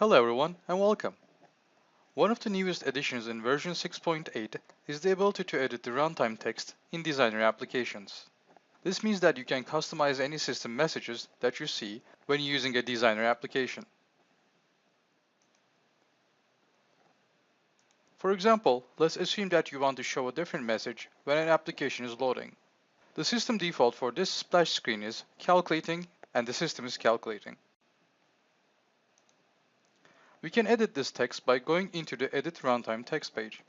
Hello everyone and welcome. One of the newest additions in version 6.8 is the ability to edit the runtime text in designer applications. This means that you can customize any system messages that you see when using a designer application. For example, let's assume that you want to show a different message when an application is loading. The system default for this splash screen is calculating and the system is calculating. We can edit this text by going into the Edit Runtime text page.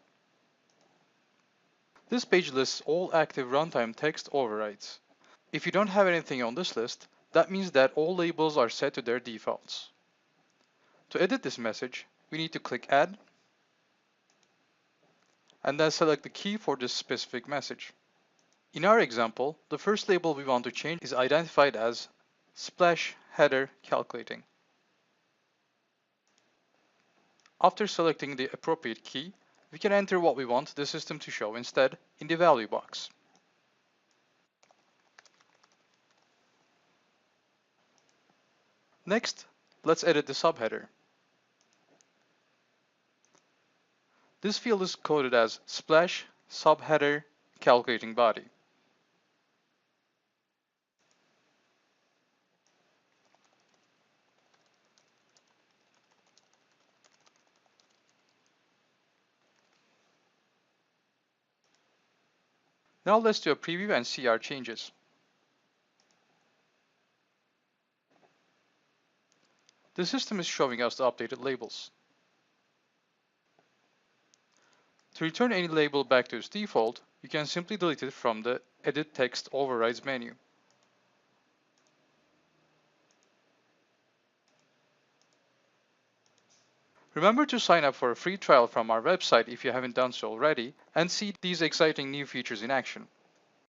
This page lists all active runtime text overrides. If you don't have anything on this list, that means that all labels are set to their defaults. To edit this message, we need to click Add, and then select the key for this specific message. In our example, the first label we want to change is identified as Splash Header Calculating. After selecting the appropriate key, we can enter what we want the system to show instead in the value box. Next, let's edit the subheader. This field is coded as Splash Subheader Calculating Body. Now let's do a preview and see our changes. The system is showing us the updated labels. To return any label back to its default, you can simply delete it from the Edit Text Overrides menu. Remember to sign up for a free trial from our website if you haven't done so already and see these exciting new features in action.